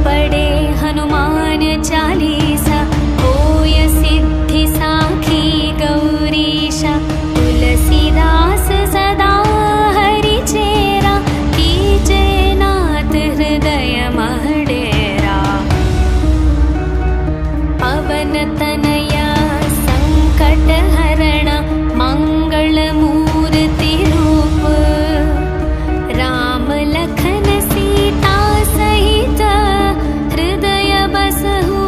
पढ़े हनुमान चालीसा, होय सिद्धि साखी गौरीशा। तुलसीदास सदा हरि चेरा, कीजे नाथ हृदय मह डेरा। पवन तनया संकट हरण, मंगल मूर्ति रूप। राम लखन सीता सहित, हृदय बसहु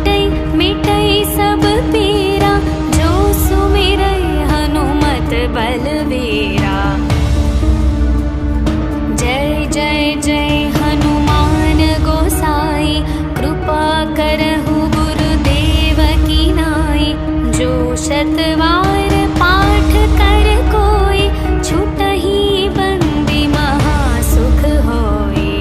कटई मिटई सब पीरा, जो सुमिरै हनुमत बलवीरा। जय जय जय हनुमान गोसाई, कृपा करहु गुरुदेव की नाई। जो शतवार पाठ कर कोई, छुटहि बंदी महासुख होई।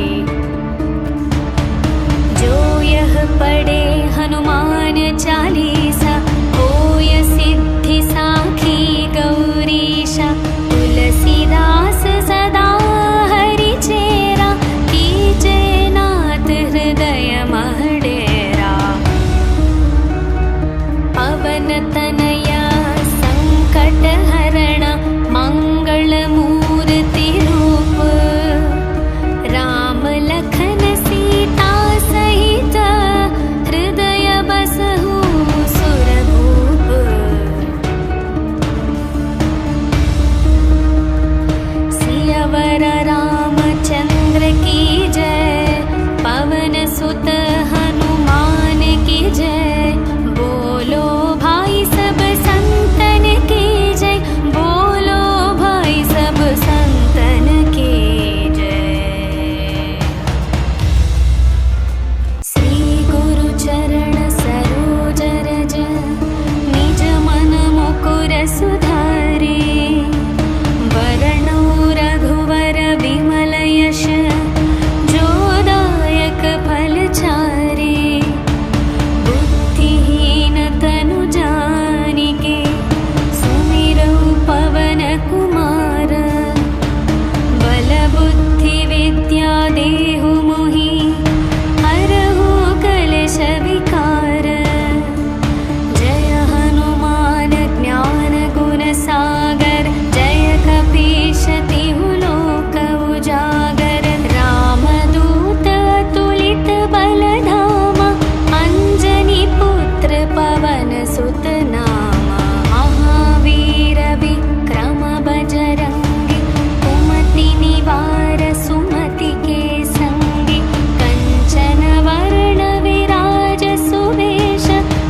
जो यह पढ़े हनुमान चालीसा, होय सिद्धि साखी गौरीशा। तुलसीदास सदा हरि चेरा, कीजे नाथ हृदय महडेरा। पवन तनया संकट हरण, मंगल मूर्ति रूप। राम लखन सीता सहित, हृदय बसहु सुरभूप। सियावर रामचंद्र की जय, पवन सुत हनुमान की जय। बोलो भाई सब संतन की जय, बोलो भाई सब संतन की जय। श्री गुरु चरण सरोज रज, निज मन मुकुर सुधारे। वरणो रघुवर विमल यश, जो दायक फल चारे। बुद्धिहीन तनु जानिके, सुमिरौ पवन कुमार। बल बुद्धि विद्या देहु मोहि, हरहु कलेश विकार। जय हनुमान ज्ञान गुण सागर, जय कपीश तिहु लोक उजागर। रामदूत अतुलित बल धामा, अंजनी पुत्र पवन सुत नामा। महावीर विक्रम बजरंगी, कुमति निवार सुमति के संगी। कंचन वर्ण विराज सुवेश,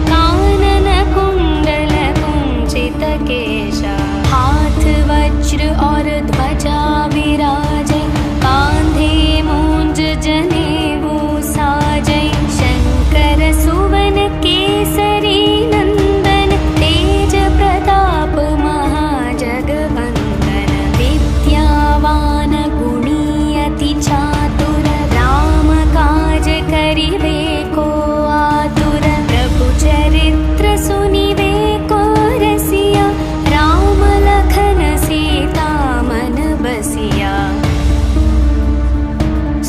कानन कुंडल कुंचित केशा। हाथ वज्र और ध्वजा विराजे, कांधे मूंज जनेऊ साजै। शंकर सुवन केसरी नंदन, तेज प्रताप महाजगवंदन। विद्यावान गुणी अति चातुर, राम काज करिबे को आतुर। प्रभु चरित्र सुनिबे को रसिया, राम लखन सीता मन बसिया।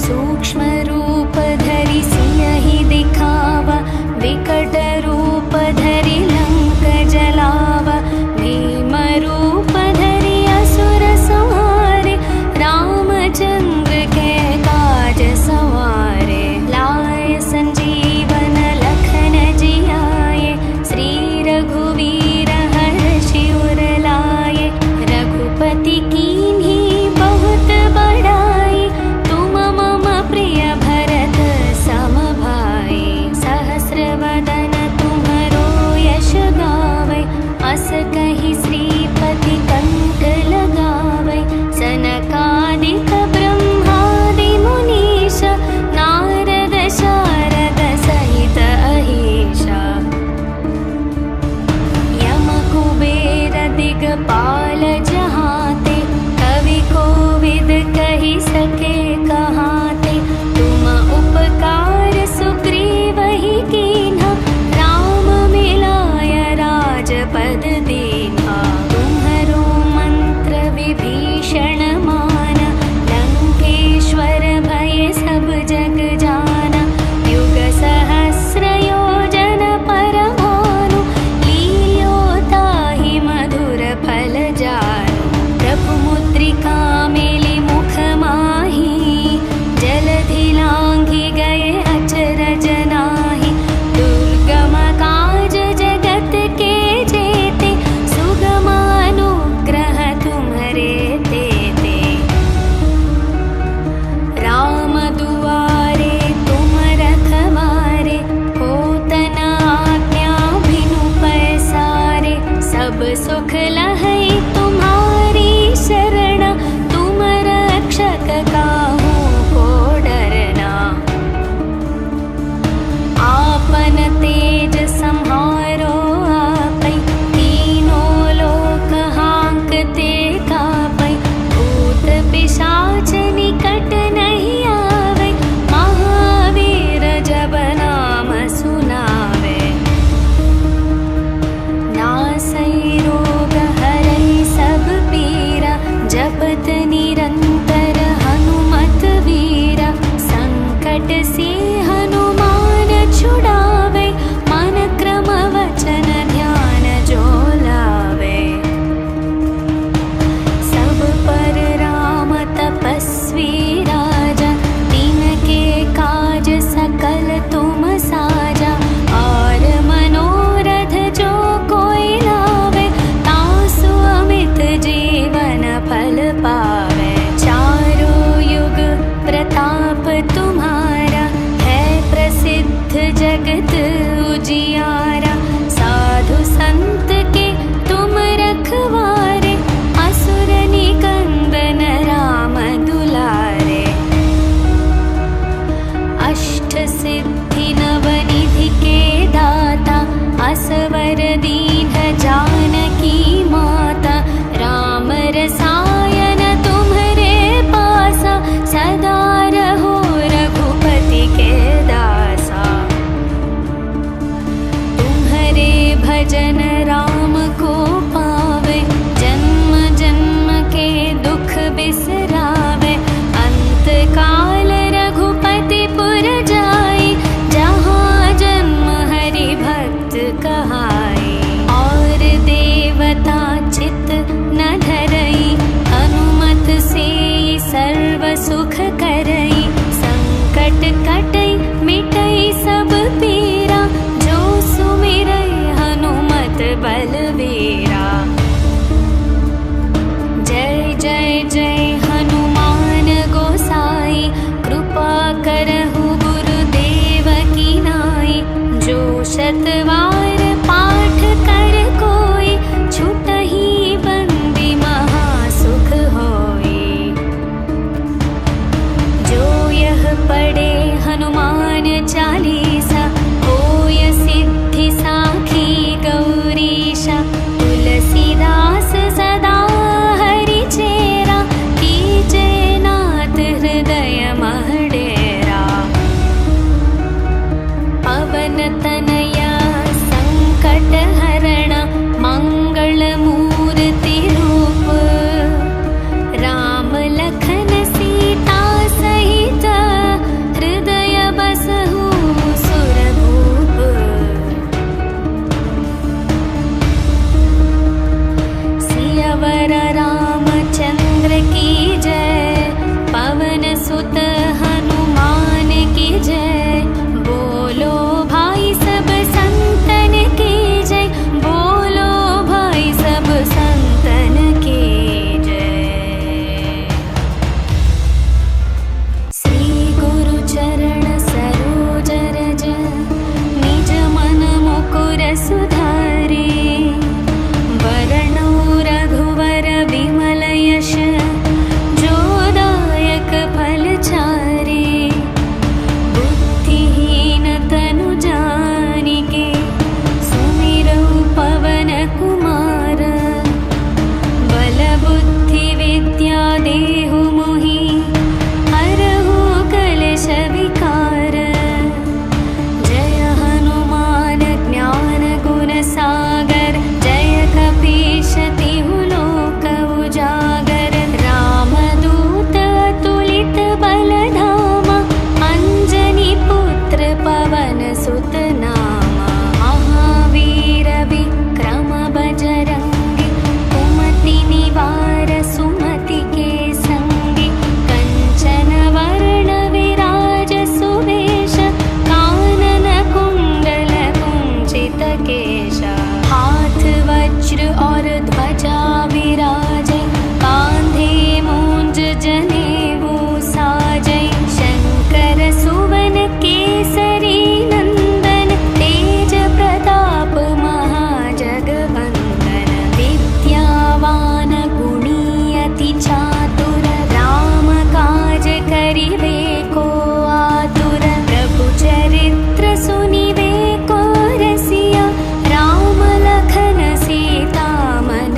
सूक्ष्म रूप धरि सियहि दिखावा, विकट रूप धरि लंक जलावा। भीम रूप धरि असुर संहारे, रामचंद्र के काज सवारे। लाए संजीवन लखन जियाए, श्री रघुवीर हर्षि उर लाए। रघुपति कीन्ही बहुत बड़ाई, तुम मम प्रिय भरत सम भाई। सहस्र वदन तुम्हरो यश भजन राम को पावे, जन्म जन्म के दुख बिसरावे। अंत काल रघुपति पुर जाई, जहाँ जन्म हरि भक्त कहाई। और देवता चित न धरई, हनुमत से सर्व सुख करई। संकट कटई मिटई सब पीरा, जो सुमिरई हनुमत बलवीरा। जय जय जय हनुमान गोसाई, कृपा करहु गुरुदेव की नाई। जो शतवार पाठ कर कोई, छुटहि बंदी महासुख होई। जो यह पढ़े हनुमान चालीसा, होय सिद्धि साखी गौरीशा। तुलसीदास सदा हरि चेरा, कीजे नाथ हृदय मह डेरा। पवन तनया संकट हरण, मंगल मूर्ति रूप। राम लखन सीता सहित, हृदय बसहु सुरभूप। सियावर रामचंद्र की जय, पवन सुत हनुमान की जय। बोलो भाई सब संतन की जय, बोलो भाई सब संतन की जय। श्री गुरु चरण सरोज रज, निज मन मुकुर सुधारे। वरणो रघुवर विमल यश, जो दायक फल चारे। बुद्धिहीन तनु जानिके, सुमिरौ पवन कुमार। बल बुद्धि विद्या देहु मोहि, हरहु कलेश विकार। जय हनुमान ज्ञान गुण सागर, जय कपीश तिहु लोक उजागर। रामदूत अतुलित बल धामा, अंजनी पुत्र पवन सुत नामा। महावीर विक्रम बजरंगी, कुमति निवार सुमति के संगी। कंचन वर्ण विराज सुवेश, कानन कुंडल कुंचित केशा। हाथ वज्र और ध्वजा विराजे, कांधे मूंज जनेऊ साजे। शंकर सुवन केसरी नंदन, तेज प्रताप महाजगवंदन। विद्यावान गुणी अति चातुर, राम काज करिवे को आतुर। प्रभु चरित्र सुनिवे को रसिया, राम लखन सीता मन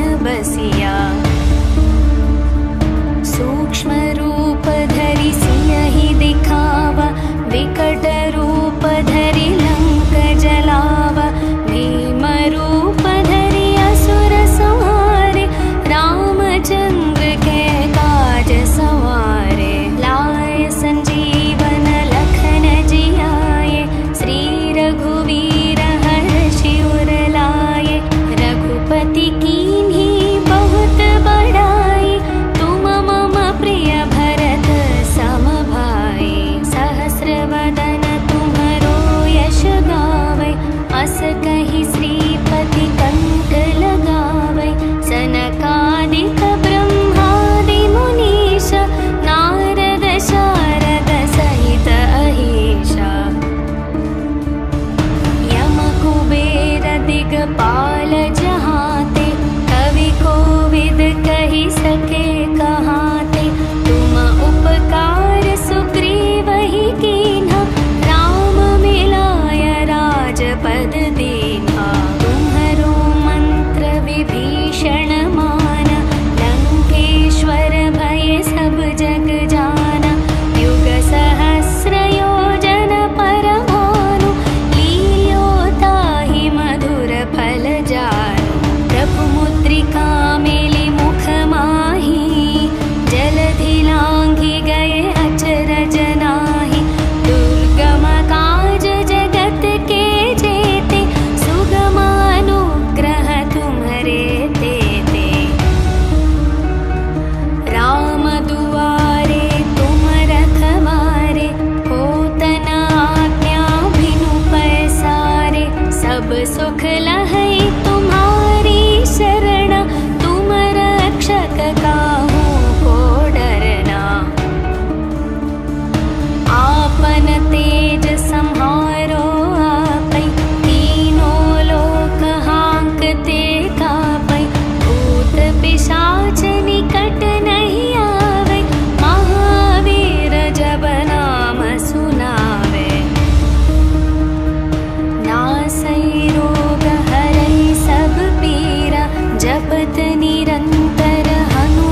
सुख लहै तुम्हारी शरण, तुम रक्षक काहू को डरना। आपन तेज सम्हारो आपै, तीनों लोक हांकते कापै। भूत पिशाच निकट नहीं आवे, महावीर जब नाम सुनावे। नासै रोग हरै सब पीरा, जपत निरंतर हनु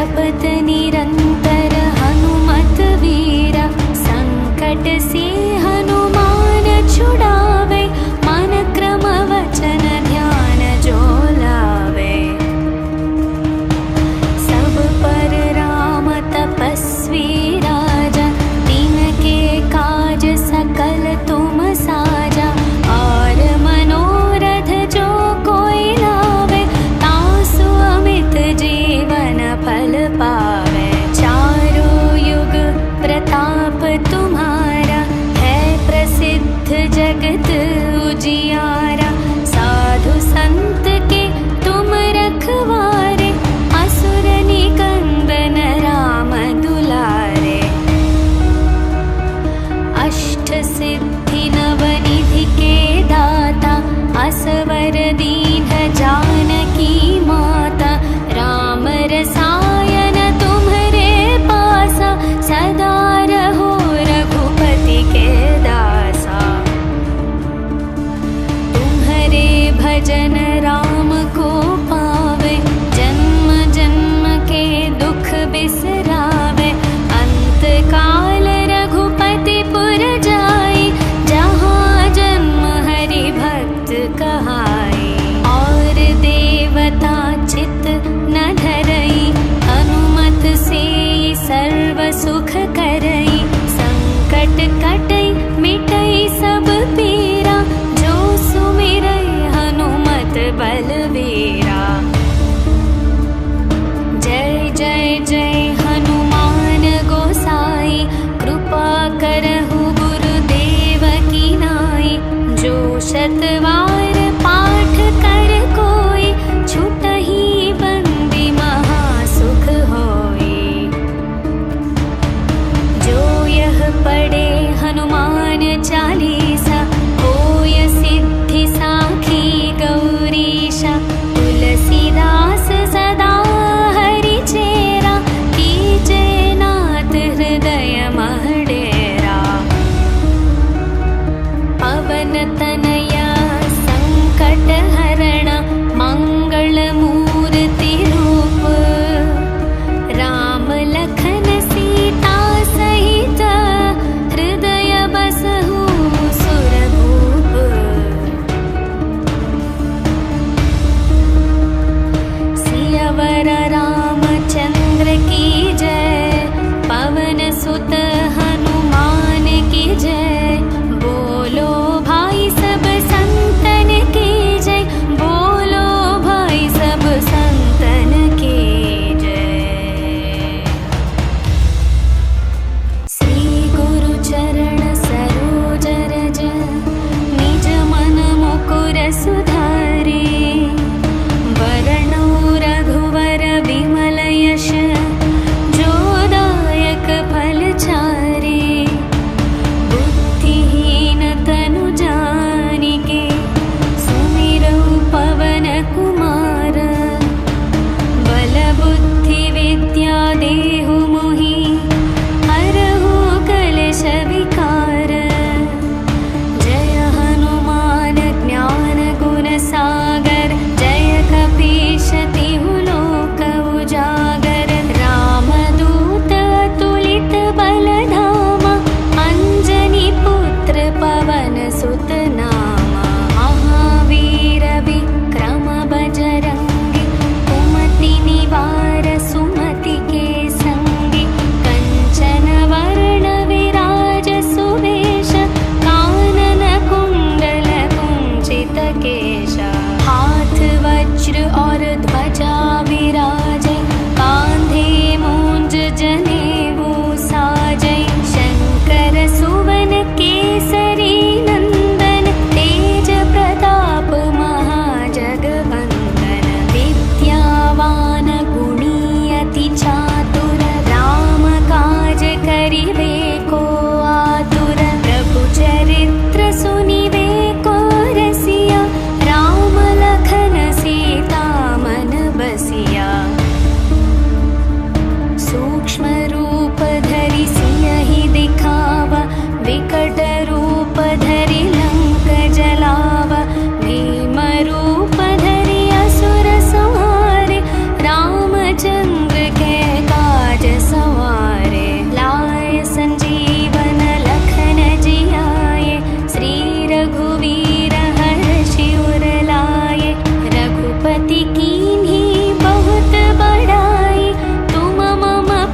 जपत निरंतर हनुमत वीरा, संकट से हनुमान छुड़ावे, मन क्रम वचन ध्यान जो लावे। सब पर राम तपस्वी राजा, तिनके काज सकल तुम साजा। और मनोरथ जो कोई लावे, तासु अमित जीवन फल पावे।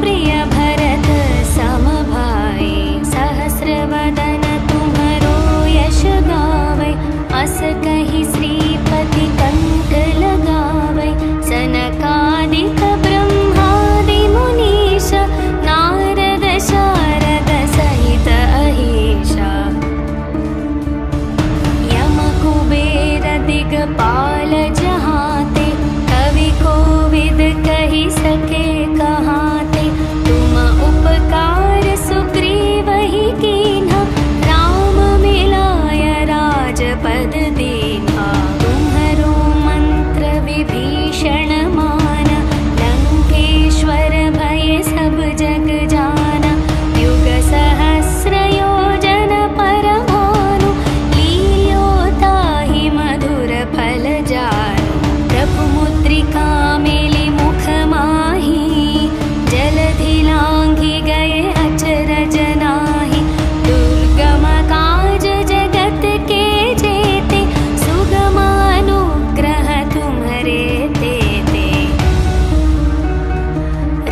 प्रिय भरत सम भाई। सहस्रवदन तुम्हरो यश गावै, अस कहि श्रीपति कंठ लगावै। सनकादिक ब्रह्मादि मुनीश, नारद शारद सहित अहीशा। यम कुबेर दिगपाल जहाते, कवि कोविद कहि सके कहाते। तुम उपकार सुग्रीवहि कीन्हा, राम मिलाय राजपद दीन्हा। तुम्हरो मंत्र विभीषण माना, लंकेश्वर भय सब जग जाना। युग सहस्र योजन पर भानु, लील्यो ताहि मधुर फल जानु। प्रभु मुद्रिका मेलि मुख माहि, जलधि लांघि गए अचरज नाहि। दुर्गम काज जगत के जेते, सुगम अनुग्रह तुम्हरे तेते।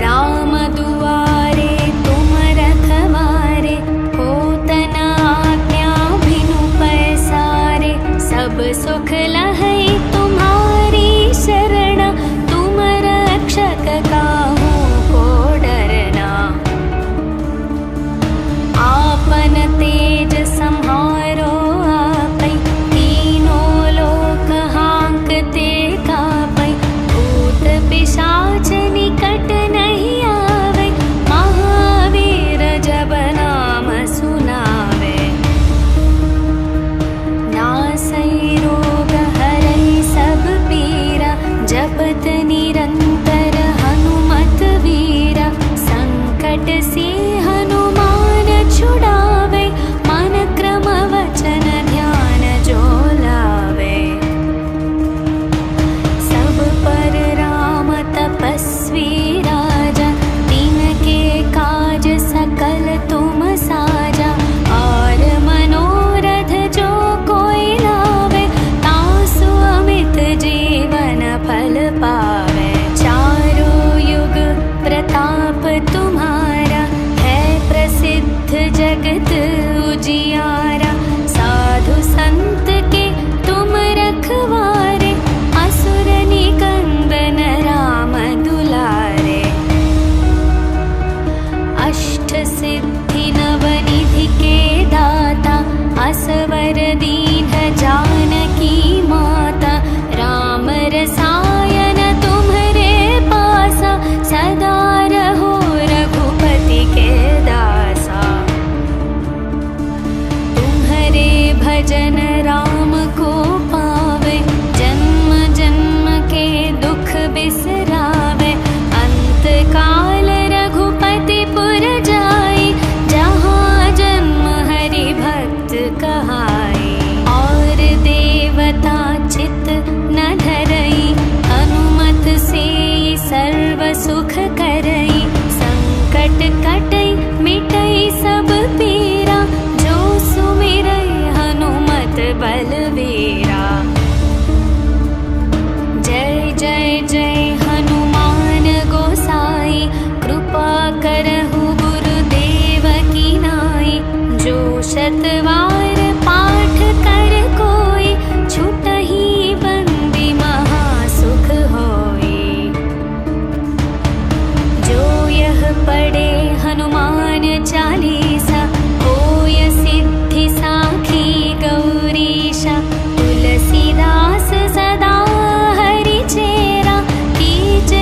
राम दुआरे तुम रखवारे, होत न आज्ञा बिनु पैसारे। सब सुख लहै तुम्हारी शरण, तुम रक्षक काहू को डरना। आपन तेज सम्हारो आपै, तीनों लोक हांकते कापै। भूत पिशाच निकट नहीं आवै, महावीर जब नाम सुनावे। नासै रोग हरै सब पीरा, जपत निरंतर हनुमत वीरा। संकट से हनुमान छुड़ावे, मन क्रम वचन ध्यान जो लावे। सब पर राम तपस्वी राजा, तिनके काज सकल तुम साजा। और मनोरथ जो कोई लावे, तासु अमित जीवन फल पावे। चारों युग प्रताप तुम्हारा, है प्रसिद्ध जगत